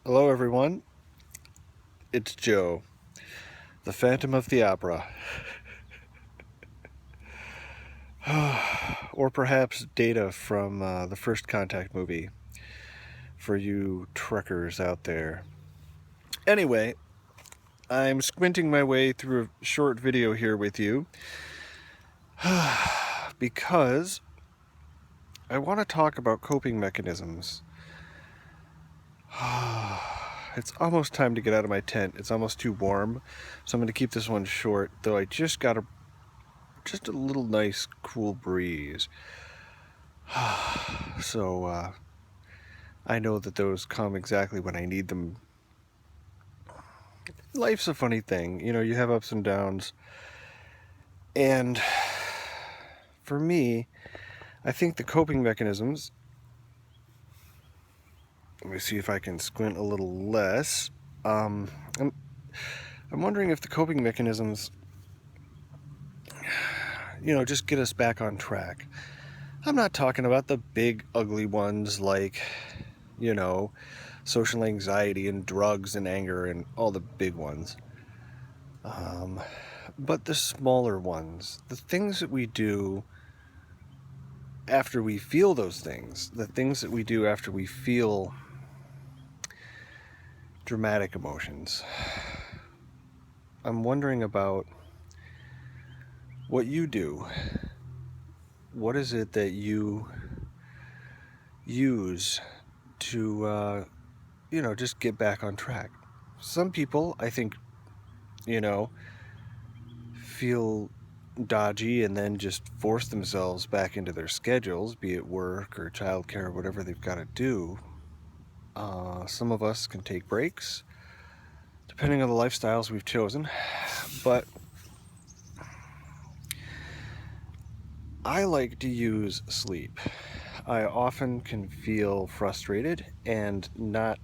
Hello, everyone. It's Joe, the Phantom of the Opera. Or perhaps Data from the First Contact movie for you truckers out there. Anyway, I'm squinting my way through a short video here with you because I want to talk about coping mechanisms. It's almost time to get out of my tent. It's almost too warm, so I'm going to keep this one short, though I just got a little nice cool breeze. So I know that those come exactly when I need them. Life's a funny thing. You have ups and downs. And for me, I think the coping mechanisms, let me see if I can squint a little less. I'm wondering if the coping mechanisms, just get us back on track. I'm not talking about the big, ugly ones like, social anxiety and drugs and anger and all the big ones. But the smaller ones, the things that we do after we feel those things, the things that we do after we feel dramatic emotions. I'm wondering about what you do. What is it that you use to, just get back on track? Some people, I think, feel dodgy and then just force themselves back into their schedules, be it work or childcare or whatever they've got to do. Some of us can take breaks, depending on the lifestyles we've chosen. But I like to use sleep. I often can feel frustrated and not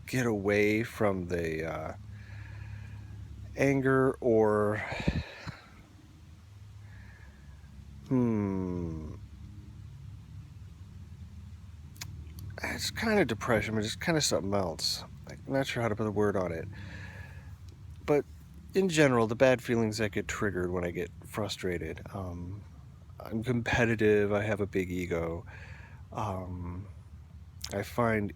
get away from the anger or it's kind of depression, but it's kind of something else. I'm not sure how to put a word on it. But in general, the bad feelings that get triggered when I get frustrated. I'm competitive. I have a big ego. I find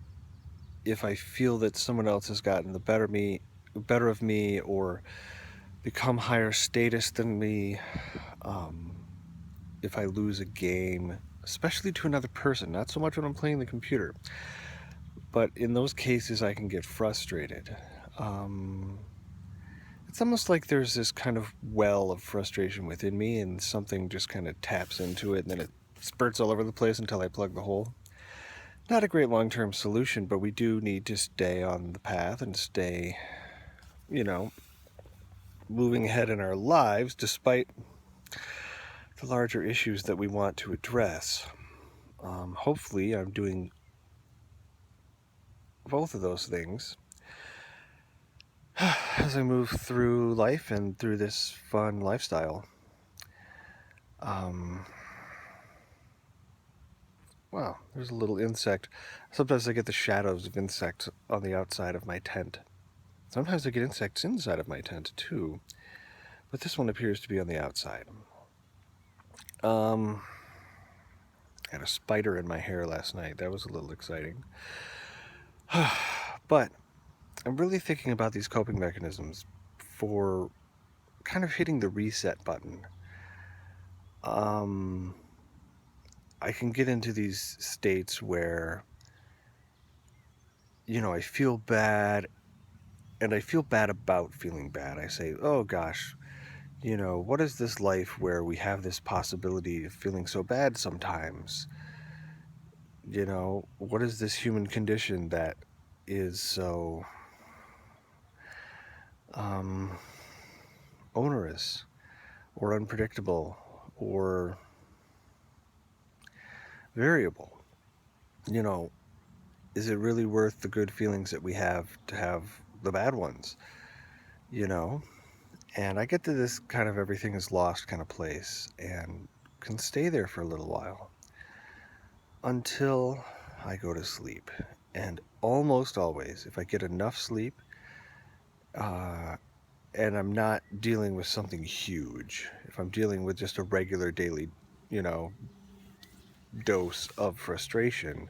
if I feel that someone else has gotten the better of me, or become higher status than me, if I lose a game, especially to another person, not so much when I'm playing the computer, but in those cases I can get frustrated. It's almost like there's this kind of well of frustration within me, and something just kind of taps into it, and then it spurts all over the place until I plug the hole. Not a great long-term solution, but we do need to stay on the path and stay, moving ahead in our lives despite the larger issues that we want to address. Hopefully, I'm doing both of those things as I move through life and through this fun lifestyle. Wow, there's a little insect. Sometimes I get the shadows of insects on the outside of my tent. Sometimes I get insects inside of my tent too, but this one appears to be on the outside. I had a spider in my hair last night. That was a little exciting. But I'm really thinking about these coping mechanisms for kind of hitting the reset button. I can get into these states where, I feel bad, and I feel bad about feeling bad. I say, oh gosh, what is this life where we have this possibility of feeling so bad sometimes? What is this human condition that is so onerous or unpredictable or variable? Is it really worth the good feelings that we have to have the bad ones? And I get to this kind of everything is lost kind of place and can stay there for a little while until I go to sleep. And almost always, if I get enough sleep, uh, and I'm not dealing with something huge, if I'm dealing with just a regular daily, you know, dose of frustration,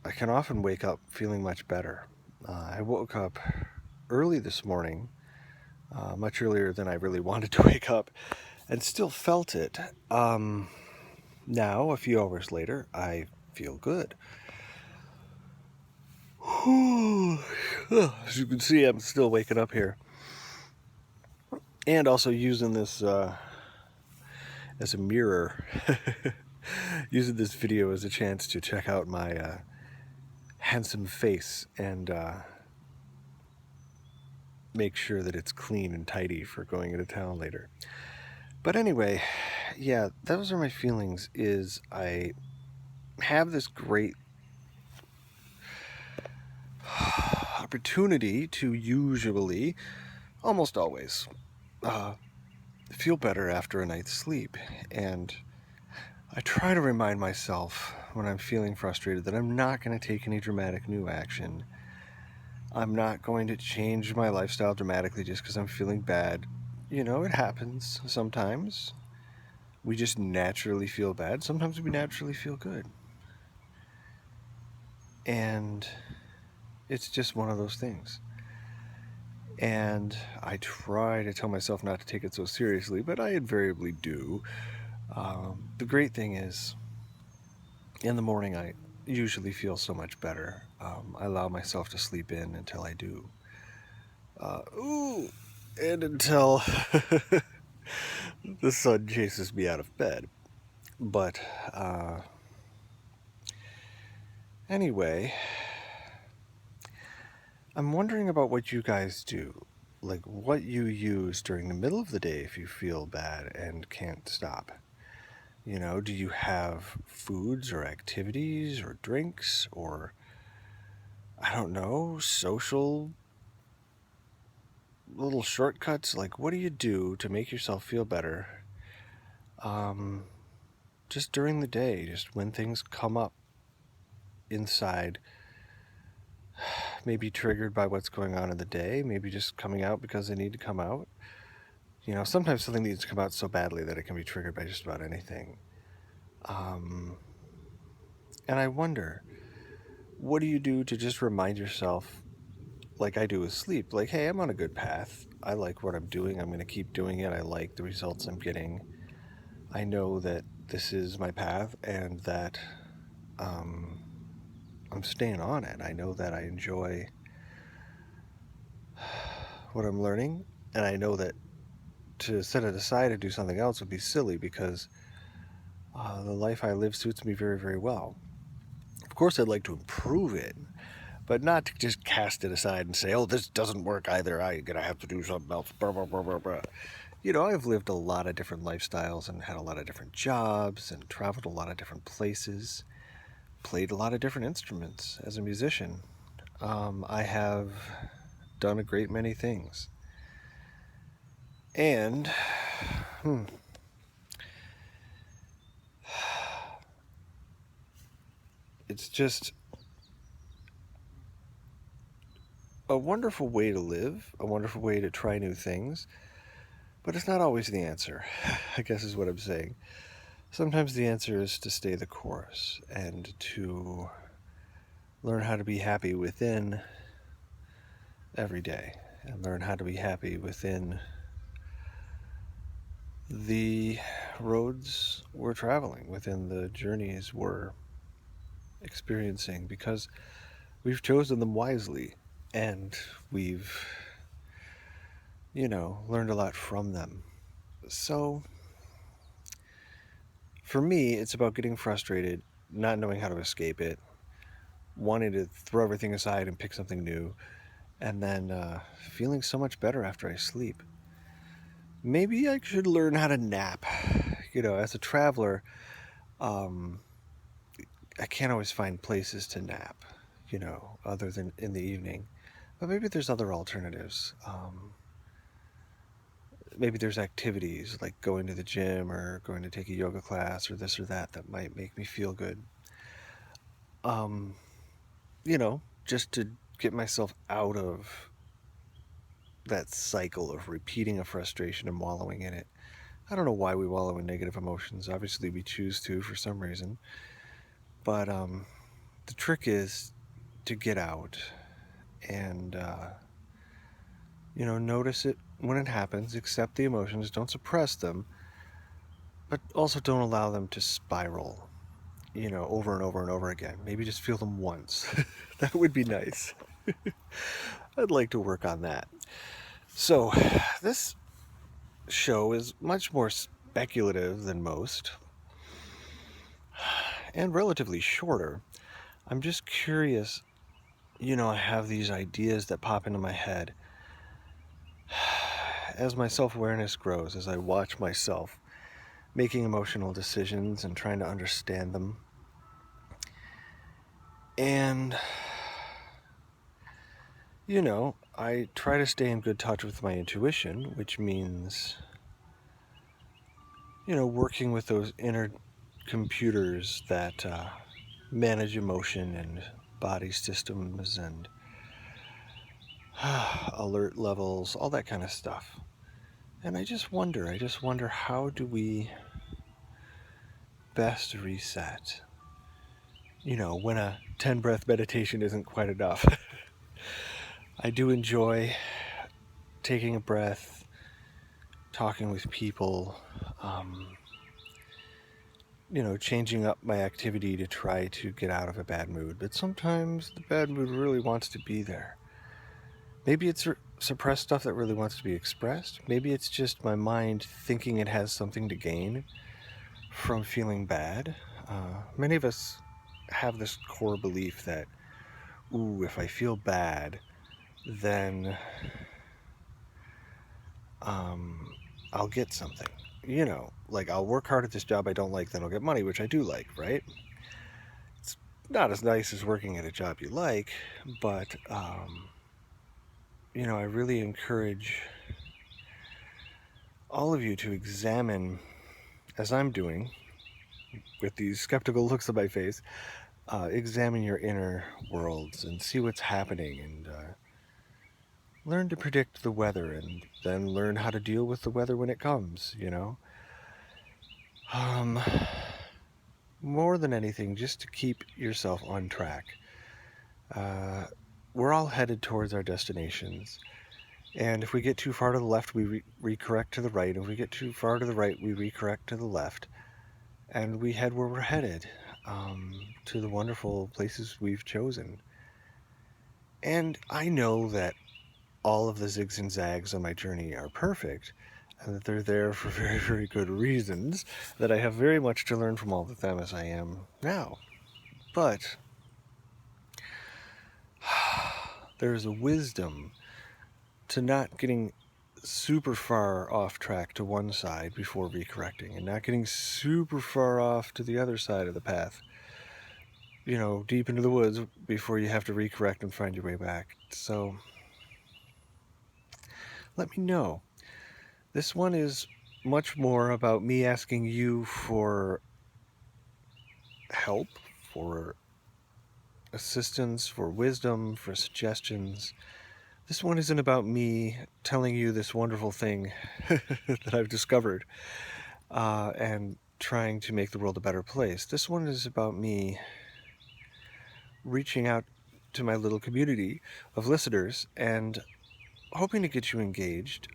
I can often wake up feeling much better. I woke up early this morning, much earlier than I really wanted to wake up, and still felt it. Now, a few hours later, I feel good. As you can see, I'm still waking up here. And also using this as a mirror. Using this video as a chance to check out my handsome face and make sure that it's clean and tidy for going into town later. But anyway, yeah, those are my feelings. Is I have this great opportunity to usually, almost always, feel better after a night's sleep. And I try to remind myself when I'm feeling frustrated that I'm not going to take any dramatic new action. I'm not going to change my lifestyle dramatically just because I'm feeling bad. You know, it happens sometimes. We just naturally feel bad. Sometimes we naturally feel good. And it's just one of those things. And I try to tell myself not to take it so seriously, but I invariably do. The great thing is, in the morning, I usually feel so much better. I allow myself to sleep in until I do. And until the sun chases me out of bed. But anyway, I'm wondering about what you guys do. Like what you use during the middle of the day if you feel bad and can't stop. You know, do you have foods or activities or drinks or, I don't know, social little shortcuts? Like, what do you do to make yourself feel better just during the day, just when things come up inside, maybe triggered by what's going on in the day, maybe just coming out because they need to come out. You know, sometimes something needs to come out so badly that it can be triggered by just about anything. And I wonder, what do you do to just remind yourself, like I do with sleep, like, hey, I'm on a good path. I like what I'm doing. I'm going to keep doing it. I like the results I'm getting. I know that this is my path and that I'm staying on it. I know that I enjoy what I'm learning, and I know that to set it aside and do something else would be silly because the life I live suits me very, very well. Of course, I'd like to improve it, but not to just cast it aside and say, oh, this doesn't work either. I'm going to have to do something else. Blah, blah, blah, blah, blah. You know, I've lived a lot of different lifestyles and had a lot of different jobs and traveled a lot of different places, played a lot of different instruments as a musician. I have done a great many things. And, it's just a wonderful way to live, a wonderful way to try new things, but it's not always the answer, I guess is what I'm saying. Sometimes the answer is to stay the course and to learn how to be happy within every day and learn how to be happy within the roads we're traveling, within the journeys we're experiencing, because we've chosen them wisely and we've, you know, learned a lot from them. So for me, it's about getting frustrated, not knowing how to escape it, wanting to throw everything aside and pick something new, and then feeling so much better after I sleep. Maybe I should learn how to nap. You know, as a traveler, I can't always find places to nap, you know, other than in the evening. But maybe there's other alternatives. Maybe there's activities like going to the gym or going to take a yoga class or this or that that might make me feel good. just to get myself out of that cycle of repeating a frustration and wallowing in it. I don't know why we wallow in negative emotions. Obviously, we choose to for some reason. But the trick is to get out and, notice it when it happens, accept the emotions, don't suppress them, but also don't allow them to spiral, over and over and over again. Maybe just feel them once. That would be nice. I'd like to work on that. So, this show is much more speculative than most and relatively shorter. I'm just curious, I have these ideas that pop into my head as my self-awareness grows, as I watch myself making emotional decisions and trying to understand them. And, I try to stay in good touch with my intuition, which means, working with those inner computers that manage emotion and body systems and alert levels, all that kind of stuff. And I just wonder, how do we best reset? When a 10 breath meditation isn't quite enough. I do enjoy taking a breath, talking with people, changing up my activity to try to get out of a bad mood. But sometimes the bad mood really wants to be there. Maybe it's suppressed stuff that really wants to be expressed. Maybe it's just my mind thinking it has something to gain from feeling bad. Many of us have this core belief that, ooh, if I feel bad, then I'll get something. Like I'll work hard at this job I don't like, then I'll get money, which I do like, right? It's not as nice as working at a job you like, but, I really encourage all of you to examine, as I'm doing, with these skeptical looks on my face, examine your inner worlds and see what's happening and learn to predict the weather and then learn how to deal with the weather when it comes, More than anything, just to keep yourself on track. We're all headed towards our destinations. And if we get too far to the left, we recorrect to the right. If we get too far to the right, we recorrect to the left. And we head where we're headed, to the wonderful places we've chosen. And I know that all of the zigs and zags on my journey are perfect, and that they're there for very, very good reasons, that I have very much to learn from all of them as I am now. But there's a wisdom to not getting super far off track to one side before recorrecting, and not getting super far off to the other side of the path, deep into the woods before you have to recorrect and find your way back. So let me know. This one is much more about me asking you for help, for assistance, for wisdom, for suggestions. This one isn't about me telling you this wonderful thing that I've discovered and trying to make the world a better place. This one is about me reaching out to my little community of listeners and hoping to get you engaged,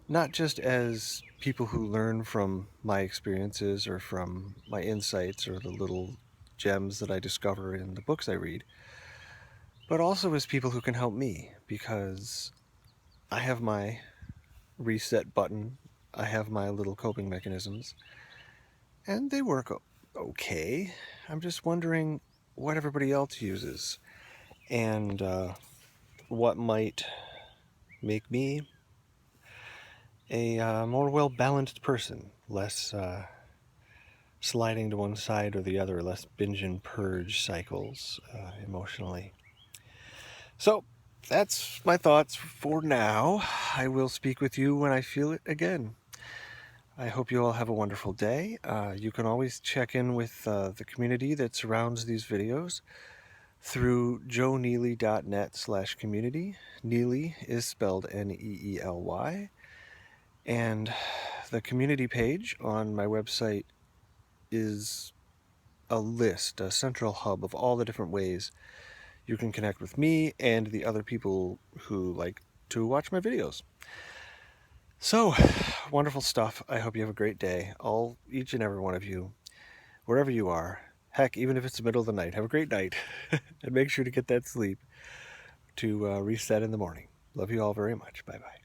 not just as people who learn from my experiences or from my insights or the little gems that I discover in the books I read, but also as people who can help me, because I have my reset button, I have my little coping mechanisms, and they work okay. I'm just wondering what everybody else uses and what might make me a more well-balanced person, less sliding to one side or the other, less binge and purge cycles emotionally. So that's my thoughts for now. I will speak with you when I feel it again. I hope you all have a wonderful day. You can always check in with the community that surrounds these videos through joeneely.net/community. Neely is spelled Neely. And the community page on my website is a list, a central hub of all the different ways you can connect with me and the other people who like to watch my videos. So, wonderful stuff. I hope you have a great day. Each and every one of you, wherever you are. Heck, even if it's the middle of the night, have a great night. And make sure to get that sleep to reset in the morning. Love you all very much. Bye-bye.